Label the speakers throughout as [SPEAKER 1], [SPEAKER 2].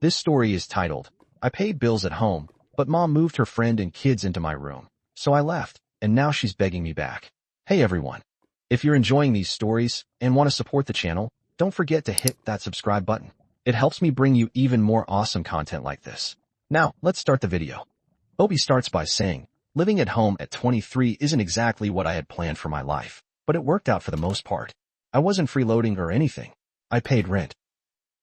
[SPEAKER 1] This story is titled, I paid bills at home, but mom moved her friend and kids into my room. So I left, and now she's begging me back. Hey everyone. If you're enjoying these stories and want to support the channel, don't forget to hit that subscribe button. It helps me bring you even more awesome content like this. Now, let's start the video. Obi starts by saying, living at home at 23 isn't exactly what I had planned for my life, but it worked out for the most part. I wasn't freeloading or anything. I paid rent,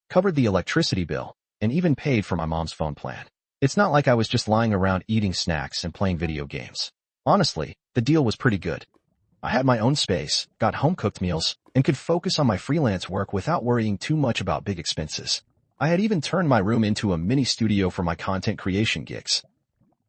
[SPEAKER 1] covered the electricity bill, and even paid for my mom's phone plan. It's not like I was just lying around eating snacks and playing video games. Honestly, the deal was pretty good. I had my own space, got home-cooked meals, and could focus on my freelance work without worrying too much about big expenses. I had even turned my room into a mini studio for my content creation gigs,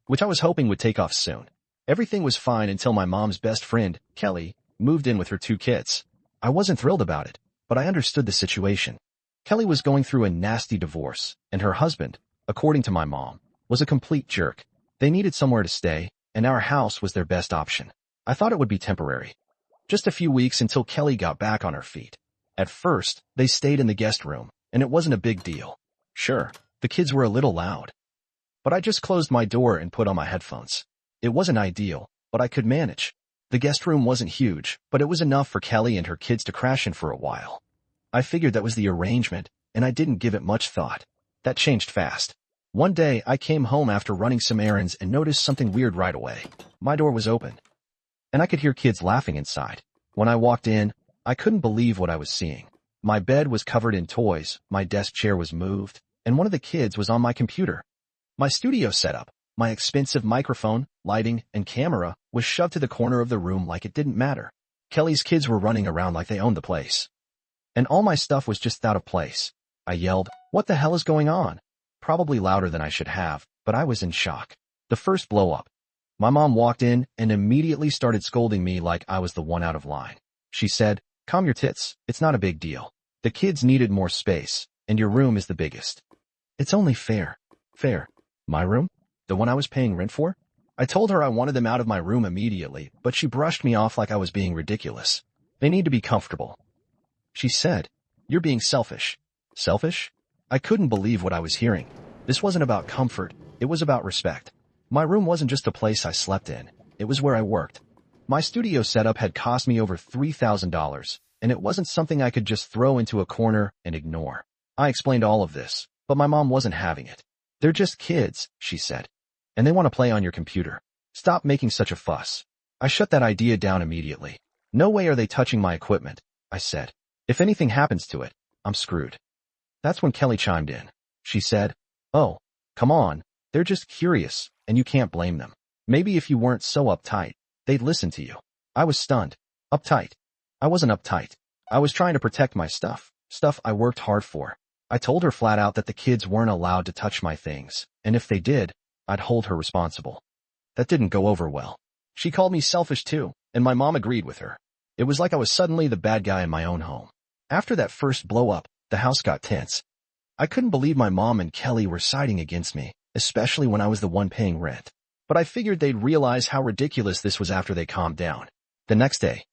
[SPEAKER 1] which I was hoping would take off soon. Everything was fine until my mom's best friend, Kelly, moved in with her 2 kids. I wasn't thrilled about it, but I understood the situation. Kelly was going through a nasty divorce, and her husband, according to my mom, was a complete jerk. They needed somewhere to stay, and our house was their best option. I thought it would be temporary. Just a few weeks until Kelly got back on her feet. At first, they stayed in the guest room, and it wasn't a big deal. Sure, the kids were a little loud, but I just closed my door and put on my headphones. It wasn't ideal, but I could manage. The guest room wasn't huge, but it was enough for Kelly and her kids to crash in for a while. I figured that was the arrangement, and I didn't give it much thought. That changed fast. One day, I came home after running some errands and noticed something weird right away. My door was open, and I could hear kids laughing inside. When I walked in, I couldn't believe what I was seeing. My bed was covered in toys, my desk chair was moved, and one of the kids was on my computer. My studio setup, my expensive microphone, lighting, and camera was shoved to the corner of the room like it didn't matter. Kelly's kids were running around like they owned the place, and all my stuff was just out of place. I yelled, "What the hell is going on?" Probably louder than I should have, but I was in shock. The first blow up. My mom walked in and immediately started scolding me like I was the one out of line. She said, "Calm your tits, it's not a big deal. The kids needed more space, and your room is the biggest. It's only fair." Fair? My room? The one I was paying rent for? I told her I wanted them out of my room immediately, but she brushed me off like I was being ridiculous. "They need to be comfortable," she said. "You're being selfish." Selfish? I couldn't believe what I was hearing. This wasn't about comfort, it was about respect. My room wasn't just a place I slept in, it was where I worked. My studio setup had cost me over $3,000, and it wasn't something I could just throw into a corner and ignore. I explained all of this, but my mom wasn't having it. "They're just kids," she said, "and they want to play on your computer. Stop making such a fuss." I shut that idea down immediately. "No way are they touching my equipment," I said. "If anything happens to it, I'm screwed." That's when Kelly chimed in. She said, "Oh, come on, they're just curious, and you can't blame them. Maybe if you weren't so uptight, they'd listen to you." I was stunned. Uptight? I wasn't uptight. I was trying to protect my stuff I worked hard for. I told her flat out that the kids weren't allowed to touch my things, and if they did, I'd hold her responsible. That didn't go over well. She called me selfish too, and my mom agreed with her. It was like I was suddenly the bad guy in my own home. After that first blow-up, the house got tense. I couldn't believe my mom and Kelly were siding against me, especially when I was the one paying rent. But I figured they'd realize how ridiculous this was after they calmed down. The next day,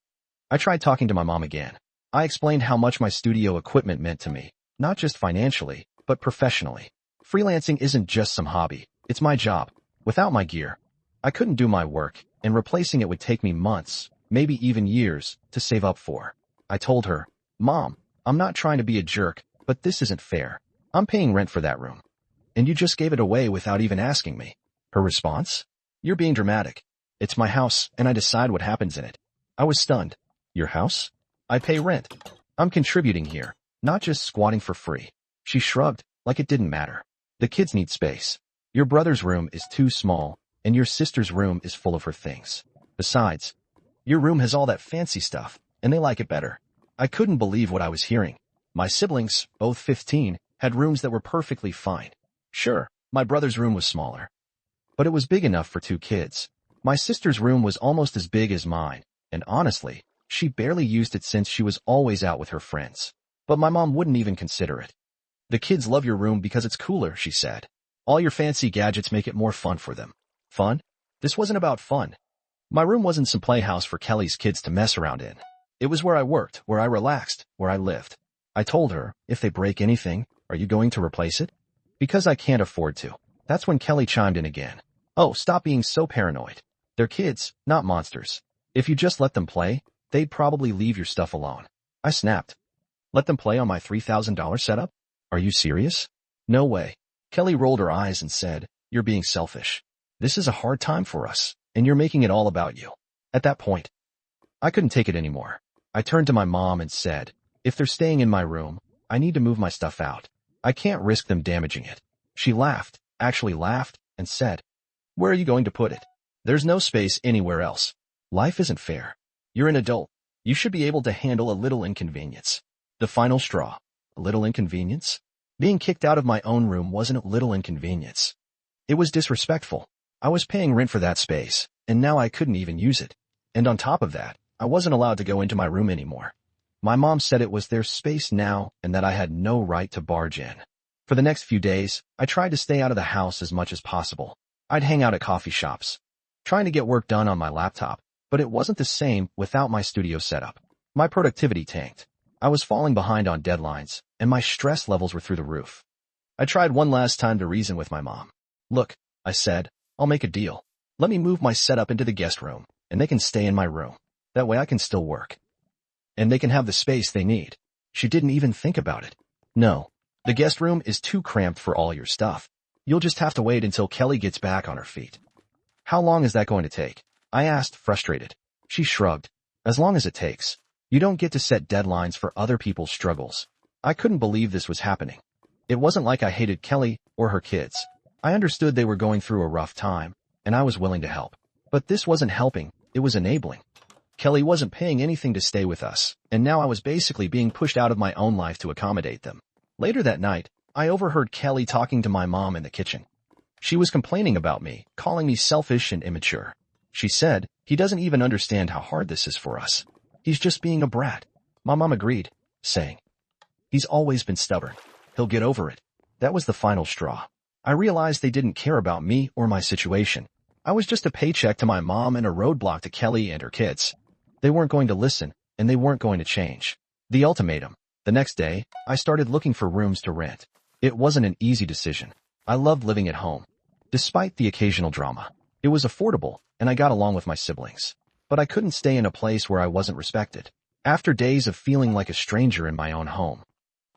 [SPEAKER 1] I tried talking to my mom again. I explained how much my studio equipment meant to me, not just financially, but professionally. Freelancing isn't just some hobby, it's my job. Without my gear, I couldn't do my work, and replacing it would take me months, maybe even years, to save up for. I told her, "Mom, I'm not trying to be a jerk, but this isn't fair. I'm paying rent for that room, and you just gave it away without even asking me." Her response? "You're being dramatic. It's my house, and I decide what happens in it." I was stunned. "Your house? I pay rent. I'm contributing here, not just squatting for free." She shrugged, like it didn't matter. "The kids need space. Your brother's room is too small, and your sister's room is full of her things. Besides, your room has all that fancy stuff, and they like it better." I couldn't believe what I was hearing. My siblings, both 15, had rooms that were perfectly fine. Sure, my brother's room was smaller, but it was big enough for 2 kids. My sister's room was almost as big as mine, and honestly, she barely used it since she was always out with her friends. But my mom wouldn't even consider it. "The kids love your room because it's cooler," she said. "All your fancy gadgets make it more fun for them." Fun? This wasn't about fun. My room wasn't some playhouse for Kelly's kids to mess around in. It was where I worked, where I relaxed, where I lived. I told her, "If they break anything, are you going to replace it?" Because I can't afford to. That's when Kelly chimed in again. Oh, stop being so paranoid. They're kids, not monsters. If you just let them play, they'd probably leave your stuff alone. I snapped. Let them play on my $3,000 setup? Are you serious? No way. Kelly rolled her eyes and said, you're being selfish. This is a hard time for us, and you're making it all about you. At that point, I couldn't take it anymore. I turned to my mom and said, if they're staying in my room, I need to move my stuff out. I can't risk them damaging it. She laughed, actually laughed, and said, where are you going to put it? There's no space anywhere else. Life isn't fair. You're an adult. You should be able to handle a little inconvenience. The final straw. A little inconvenience? Being kicked out of my own room wasn't a little inconvenience. It was disrespectful. I was paying rent for that space, and now I couldn't even use it. And on top of that, I wasn't allowed to go into my room anymore. My mom said it was their space now and that I had no right to barge in. For the next few days, I tried to stay out of the house as much as possible. I'd hang out at coffee shops, trying to get work done on my laptop, but it wasn't the same without my studio setup. My productivity tanked. I was falling behind on deadlines, and my stress levels were through the roof. I tried one last time to reason with my mom. Look, I said, I'll make a deal. Let me move my setup into the guest room, and they can stay in my room. That way I can still work. And they can have the space they need. She didn't even think about it. No, the guest room is too cramped for all your stuff. You'll just have to wait until Kelly gets back on her feet. How long is that going to take? I asked, frustrated. She shrugged. As long as it takes. You don't get to set deadlines for other people's struggles. I couldn't believe this was happening. It wasn't like I hated Kelly or her kids. I understood they were going through a rough time, and I was willing to help. But this wasn't helping, it was enabling. Kelly wasn't paying anything to stay with us, and now I was basically being pushed out of my own life to accommodate them. Later that night, I overheard Kelly talking to my mom in the kitchen. She was complaining about me, calling me selfish and immature. She said, he doesn't even understand how hard this is for us. He's just being a brat. My mom agreed, saying, he's always been stubborn. He'll get over it. That was the final straw. I realized they didn't care about me or my situation. I was just a paycheck to my mom and a roadblock to Kelly and her kids. They weren't going to listen, and they weren't going to change. The ultimatum. The next day, I started looking for rooms to rent. It wasn't an easy decision. I loved living at home. Despite the occasional drama, it was affordable, and I got along with my siblings. But I couldn't stay in a place where I wasn't respected. After days of feeling like a stranger in my own home,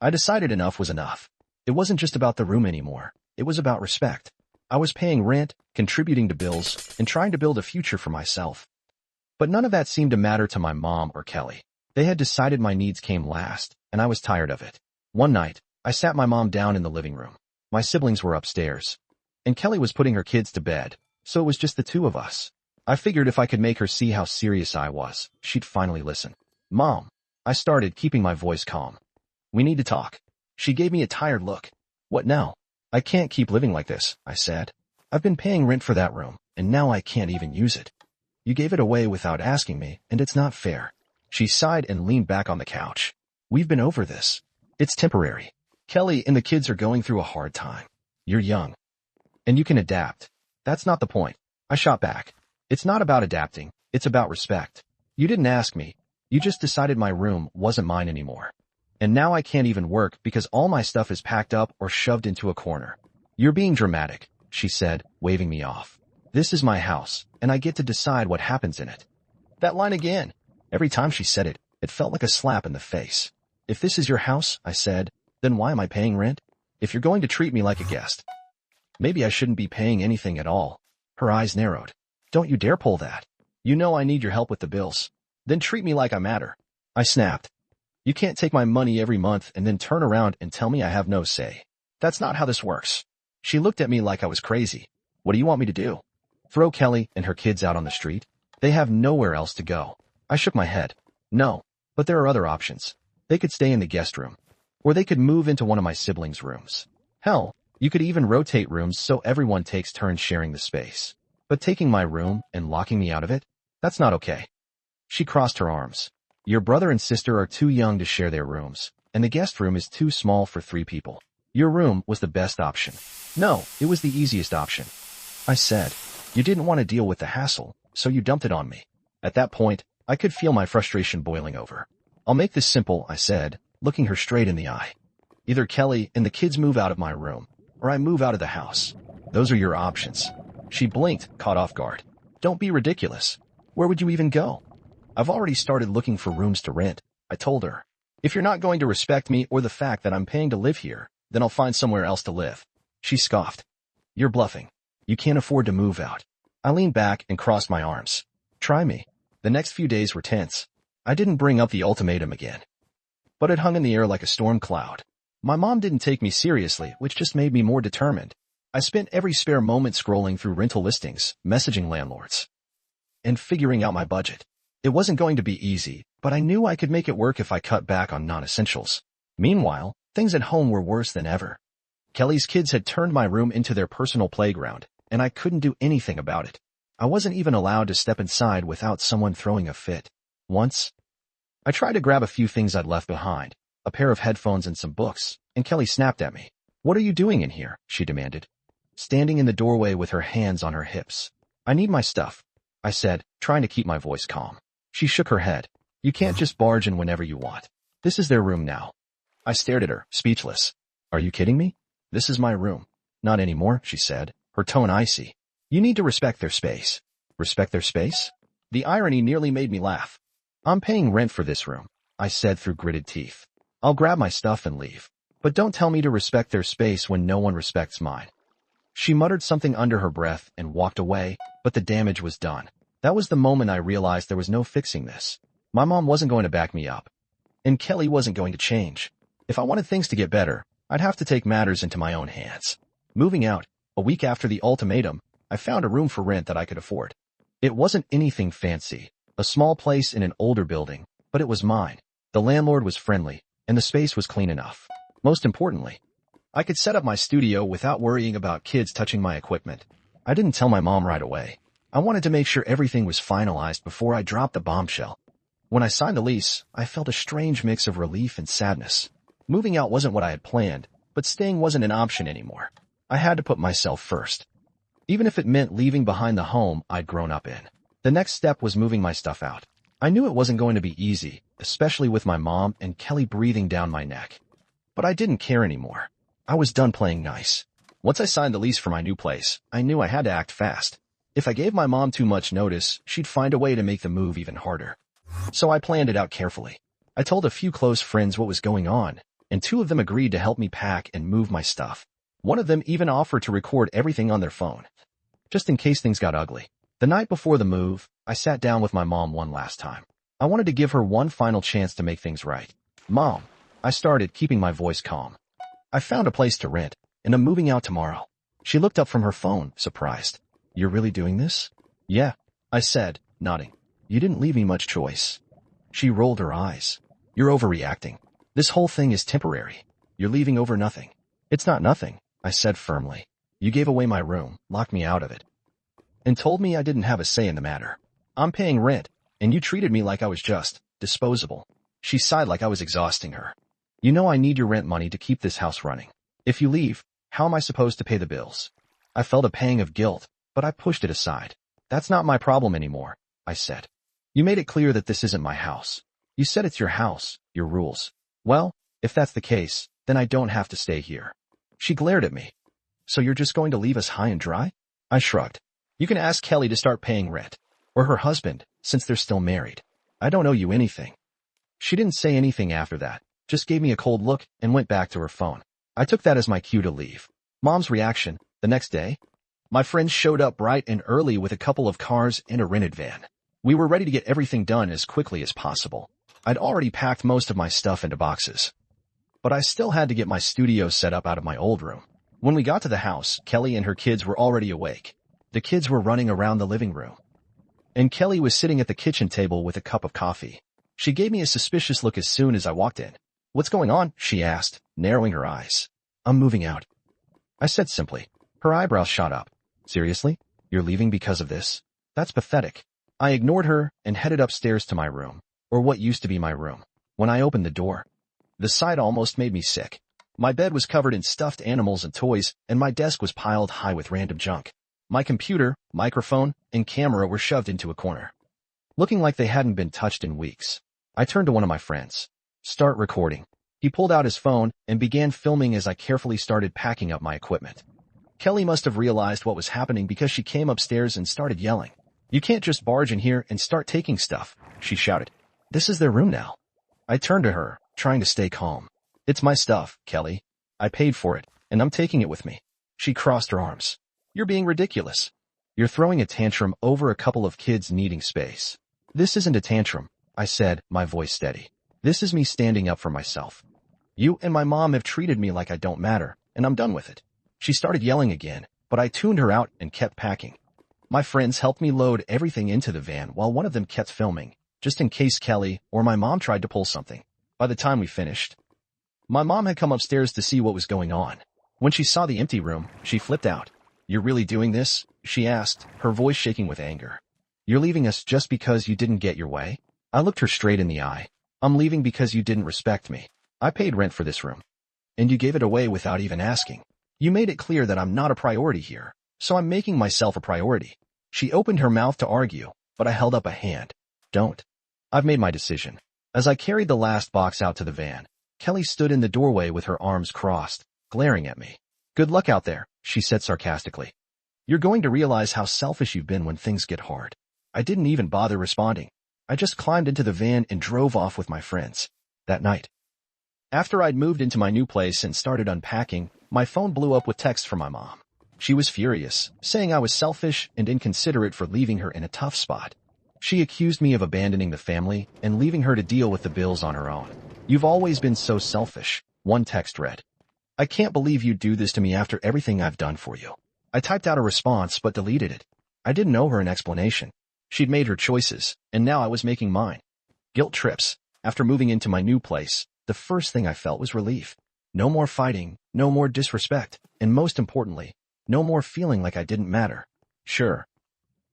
[SPEAKER 1] I decided enough was enough. It wasn't just about the room anymore. It was about respect. I was paying rent, contributing to bills, and trying to build a future for myself. But none of that seemed to matter to my mom or Kelly. They had decided my needs came last, and I was tired of it. One night, I sat my mom down in the living room. My siblings were upstairs, and Kelly was putting her kids to bed, so it was just the two of us. I figured if I could make her see how serious I was, she'd finally listen. Mom, I started, keeping my voice calm. We need to talk. She gave me a tired look. What now? I can't keep living like this, I said. I've been paying rent for that room, and now I can't even use it. You gave it away without asking me, and it's not fair. She sighed and leaned back on the couch. We've been over this. It's temporary. Kelly and the kids are going through a hard time. You're young. And you can adapt. That's not the point. I shot back. It's not about adapting. It's about respect. You didn't ask me. You just decided my room wasn't mine anymore. And now I can't even work because all my stuff is packed up or shoved into a corner. You're being dramatic, she said, waving me off. This is my house, and I get to decide what happens in it. That line again. Every time she said it, it felt like a slap in the face. If this is your house, I said, then why am I paying rent? If you're going to treat me like a guest, maybe I shouldn't be paying anything at all. Her eyes narrowed. Don't you dare pull that. You know I need your help with the bills. Then treat me like I matter. I snapped. You can't take my money every month and then turn around and tell me I have no say. That's not how this works. She looked at me like I was crazy. What do you want me to do? Throw Kelly and her kids out on the street? They have nowhere else to go. I shook my head. No, but there are other options. They could stay in the guest room. Or they could move into one of my siblings' rooms. Hell, you could even rotate rooms so everyone takes turns sharing the space. But taking my room and locking me out of it? That's not okay. She crossed her arms. Your brother and sister are too young to share their rooms, and the guest room is too small for 3 people. Your room was the best option. No, it was the easiest option. I said. You didn't want to deal with the hassle, so you dumped it on me. At that point, I could feel my frustration boiling over. I'll make this simple, I said, looking her straight in the eye. Either Kelly and the kids move out of my room, or I move out of the house. Those are your options. She blinked, caught off guard. Don't be ridiculous. Where would you even go? I've already started looking for rooms to rent, I told her. If you're not going to respect me or the fact that I'm paying to live here, then I'll find somewhere else to live. She scoffed. You're bluffing. You can't afford to move out. I leaned back and crossed my arms. Try me. The next few days were tense. I didn't bring up the ultimatum again, but it hung in the air like a storm cloud. My mom didn't take me seriously, which just made me more determined. I spent every spare moment scrolling through rental listings, messaging landlords, and figuring out my budget. It wasn't going to be easy, but I knew I could make it work if I cut back on non-essentials. Meanwhile, things at home were worse than ever. Kelly's kids had turned my room into their personal playground, and I couldn't do anything about it. I wasn't even allowed to step inside without someone throwing a fit. Once, I tried to grab a few things I'd left behind, a pair of headphones and some books, and Kelly snapped at me. What are you doing in here? She demanded, standing in the doorway with her hands on her hips. I need my stuff, I said, trying to keep my voice calm. She shook her head. You can't just barge in whenever you want. This is their room now. I stared at her, speechless. Are you kidding me? This is my room. Not anymore, she said, her tone icy. You need to respect their space. Respect their space? The irony nearly made me laugh. I'm paying rent for this room, I said through gritted teeth. I'll grab my stuff and leave. But don't tell me to respect their space when no one respects mine. She muttered something under her breath and walked away, but the damage was done. That was the moment I realized there was no fixing this. My mom wasn't going to back me up, and Kelly wasn't going to change. If I wanted things to get better, I'd have to take matters into my own hands. Moving out, a week after the ultimatum, I found a room for rent that I could afford. It wasn't anything fancy, a small place in an older building, but it was mine. The landlord was friendly, and the space was clean enough. Most importantly, I could set up my studio without worrying about kids touching my equipment. I didn't tell my mom right away. I wanted to make sure everything was finalized before I dropped the bombshell. When I signed the lease, I felt a strange mix of relief and sadness. Moving out wasn't what I had planned, but staying wasn't an option anymore. I had to put myself first, even if it meant leaving behind the home I'd grown up in. The next step was moving my stuff out. I knew it wasn't going to be easy, especially with my mom and Kelly breathing down my neck. But I didn't care anymore. I was done playing nice. Once I signed the lease for my new place, I knew I had to act fast. If I gave my mom too much notice, she'd find a way to make the move even harder. So I planned it out carefully. I told a few close friends what was going on, and 2 of them agreed to help me pack and move my stuff. One of them even offered to record everything on their phone, just in case things got ugly. The night before the move, I sat down with my mom one last time. I wanted to give her one final chance to make things right. Mom, I started, keeping my voice calm. I found a place to rent, and I'm moving out tomorrow. She looked up from her phone, surprised. You're really doing this? Yeah, I said, nodding. You didn't leave me much choice. She rolled her eyes. You're overreacting. This whole thing is temporary. You're leaving over nothing. It's not nothing, I said firmly. You gave away my room, locked me out of it, and told me I didn't have a say in the matter. I'm paying rent, and you treated me like I was just disposable. She sighed like I was exhausting her. You know I need your rent money to keep this house running. If you leave, how am I supposed to pay the bills? I felt a pang of guilt, but I pushed it aside. That's not my problem anymore, I said. You made it clear that this isn't my house. You said it's your house, your rules. Well, if that's the case, then I don't have to stay here. She glared at me. So you're just going to leave us high and dry? I shrugged. You can ask Kelly to start paying rent, or her husband, since they're still married. I don't owe you anything. She didn't say anything after that, just gave me a cold look and went back to her phone. I took that as my cue to leave. Mom's reaction, the next day? My friends showed up bright and early with a couple of cars and a rented van. We were ready to get everything done as quickly as possible. I'd already packed most of my stuff into boxes, but I still had to get my studio set up out of my old room. When we got to the house, Kelly and her kids were already awake. The kids were running around the living room, and Kelly was sitting at the kitchen table with a cup of coffee. She gave me a suspicious look as soon as I walked in. What's going on? She asked, narrowing her eyes. I'm moving out, I said simply. Her eyebrows shot up. Seriously? You're leaving because of this? That's pathetic. I ignored her and headed upstairs to my room, or what used to be my room. When I opened the door, the sight almost made me sick. My bed was covered in stuffed animals and toys, and my desk was piled high with random junk. My computer, microphone, and camera were shoved into a corner, looking like they hadn't been touched in weeks. I turned to one of my friends. Start recording, He pulled out his phone and began filming as I carefully started packing up my equipment. Kelly must have realized what was happening because she came upstairs and started yelling. "You can't just barge in here and start taking stuff," she shouted. "This is their room now." I turned to her, trying to stay calm. "It's my stuff, Kelly. I paid for it, and I'm taking it with me." She crossed her arms. "You're being ridiculous. You're throwing a tantrum over a couple of kids needing space." "This isn't a tantrum," I said, my voice steady. "This is me standing up for myself. You and my mom have treated me like I don't matter, and I'm done with it." She started yelling again, but I tuned her out and kept packing. My friends helped me load everything into the van while one of them kept filming, just in case Kelly or my mom tried to pull something. By the time we finished, my mom had come upstairs to see what was going on. When she saw the empty room, she flipped out. "You're really doing this?" she asked, her voice shaking with anger. "You're leaving us just because you didn't get your way?" I looked her straight in the eye. "I'm leaving because you didn't respect me. I paid rent for this room, and you gave it away without even asking. You made it clear that I'm not a priority here, so I'm making myself a priority." She opened her mouth to argue, but I held up a hand. "Don't. I've made my decision." As I carried the last box out to the van, Kelly stood in the doorway with her arms crossed, glaring at me. "Good luck out there," she said sarcastically. "You're going to realize how selfish you've been when things get hard." I didn't even bother responding. I just climbed into the van and drove off with my friends. That night, after I'd moved into my new place and started unpacking, my phone blew up with texts from my mom. She was furious, saying I was selfish and inconsiderate for leaving her in a tough spot. She accused me of abandoning the family and leaving her to deal with the bills on her own. "You've always been so selfish," one text read. "I can't believe you'd do this to me after everything I've done for you." I typed out a response but deleted it. I didn't owe her an explanation. She'd made her choices, and now I was making mine. Guilt trips. After moving into my new place, the first thing I felt was relief. No more fighting, no more disrespect, and most importantly, no more feeling like I didn't matter. Sure,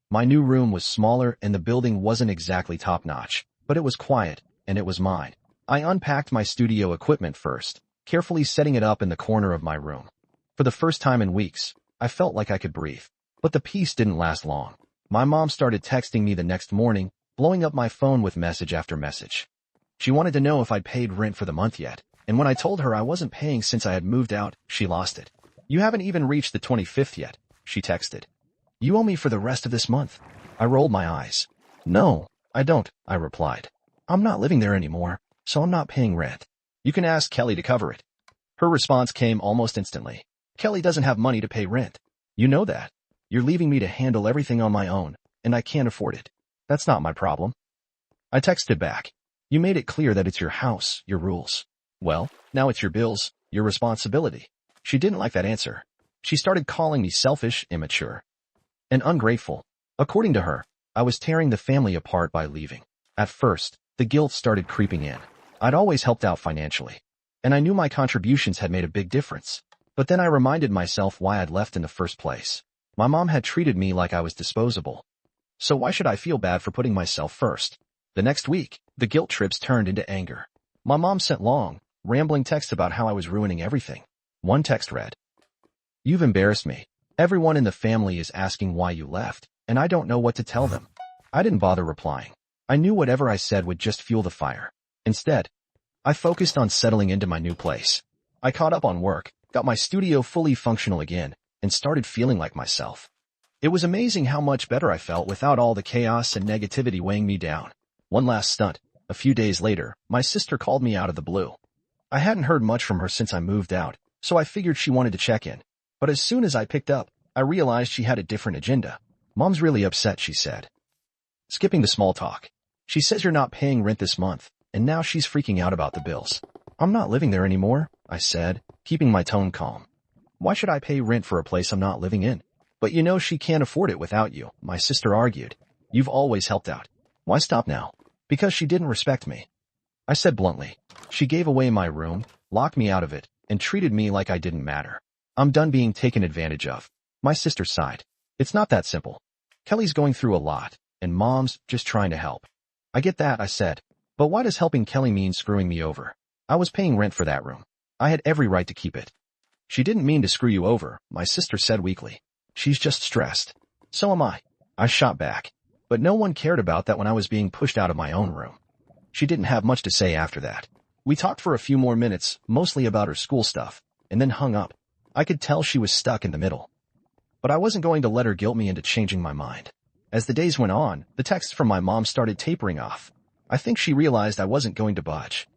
[SPEAKER 1] my new room was smaller and the building wasn't exactly top-notch, but it was quiet, and it was mine. I unpacked my studio equipment first, carefully setting it up in the corner of my room. For the first time in weeks, I felt like I could breathe. But the peace didn't last long. My mom started texting me the next morning, blowing up my phone with message after message. She wanted to know if I'd paid rent for the month yet, and when I told her I wasn't paying since I had moved out, she lost it. "You haven't even reached the 25th yet," she texted. "You owe me for the rest of this month." I rolled my eyes. "No, I don't," I replied. "I'm not living there anymore, so I'm not paying rent. You can ask Kelly to cover it." Her response came almost instantly. "Kelly doesn't have money to pay rent. You know that. You're leaving me to handle everything on my own, and I can't afford it. That's not my problem." I texted back. "You made it clear that it's your house, your rules. Well, now it's your bills, your responsibility." She didn't like that answer. She started calling me selfish, immature, and ungrateful. According to her, I was tearing the family apart by leaving. At first, the guilt started creeping in. I'd always helped out financially, and I knew my contributions had made a big difference. But then I reminded myself why I'd left in the first place. My mom had treated me like I was disposable. So why should I feel bad for putting myself first? The next week, the guilt trips turned into anger. My mom sent long, rambling texts about how I was ruining everything. One text read, "You've embarrassed me. Everyone in the family is asking why you left, and I don't know what to tell them." I didn't bother replying. I knew whatever I said would just fuel the fire. Instead, I focused on settling into my new place. I caught up on work, got my studio fully functional again, and started feeling like myself. It was amazing how much better I felt without all the chaos and negativity weighing me down. One last stunt. A few days later, my sister called me out of the blue. I hadn't heard much from her since I moved out, so I figured she wanted to check in. But as soon as I picked up, I realized she had a different agenda. "Mom's really upset," she said. Skipping to small talk. "She says you're not paying rent this month, and now she's freaking out about the bills." "I'm not living there anymore," I said, keeping my tone calm. "Why should I pay rent for a place I'm not living in?" "But you know she can't afford it without you," my sister argued. "You've always helped out. Why stop now?" "Because she didn't respect me," I said bluntly. "She gave away my room, locked me out of it, and treated me like I didn't matter. I'm done being taken advantage of." My sister sighed. "It's not that simple. Kelly's going through a lot, and Mom's just trying to help." "I get that," I said. "But why does helping Kelly mean screwing me over? I was paying rent for that room. I had every right to keep it." "She didn't mean to screw you over," my sister said weakly. "She's just stressed." "So am I shot back. But no one cared about that when I was being pushed out of my own room." She didn't have much to say after that. We talked for a few more minutes, mostly about her school stuff, and then hung up. I could tell she was stuck in the middle. But I wasn't going to let her guilt me into changing my mind. As the days went on, the texts from my mom started tapering off. I think she realized I wasn't going to budge.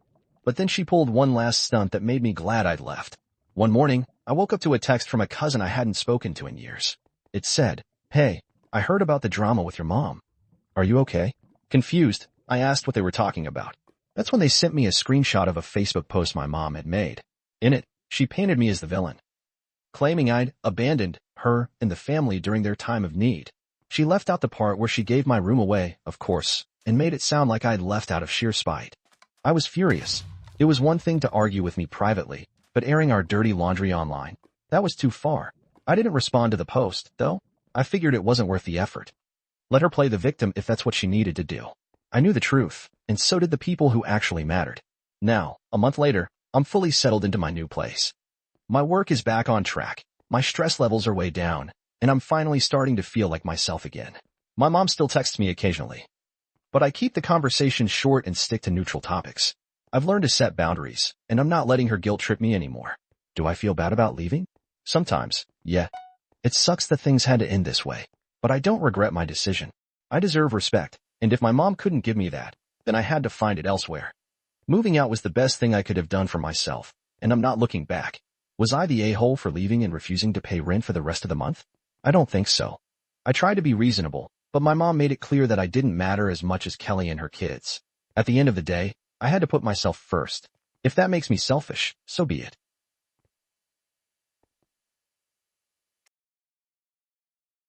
[SPEAKER 1] But then she pulled one last stunt that made me glad I'd left. One morning, I woke up to a text from a cousin I hadn't spoken to in years. It said, "Hey, I heard about the drama with your mom. Are you okay?" Confused, I asked what they were talking about. That's when they sent me a screenshot of a Facebook post my mom had made. In it, she painted me as the villain, claiming I'd abandoned her and the family during their time of need. She left out the part where she gave my room away, of course, and made it sound like I'd left out of sheer spite. I was furious. It was one thing to argue with me privately, but airing our dirty laundry online, that was too far. I didn't respond to the post, though. I figured it wasn't worth the effort. Let her play the victim if that's what she needed to do. I knew the truth, and so did the people who actually mattered. Now, a month later, I'm fully settled into my new place. My work is back on track, my stress levels are way down, and I'm finally starting to feel like myself again. My mom still texts me occasionally, but I keep the conversation short and stick to neutral topics. I've learned to set boundaries, and I'm not letting her guilt trip me anymore. Do I feel bad about leaving? Sometimes, yeah. It sucks that things had to end this way, but I don't regret my decision. I deserve respect, and if my mom couldn't give me that, then I had to find it elsewhere. Moving out was the best thing I could have done for myself, and I'm not looking back. Was I the a-hole for leaving and refusing to pay rent for the rest of the month? I don't think so. I tried to be reasonable, but my mom made it clear that I didn't matter as much as Kelly and her kids. At the end of the day, I had to put myself first. If that makes me selfish, so be it.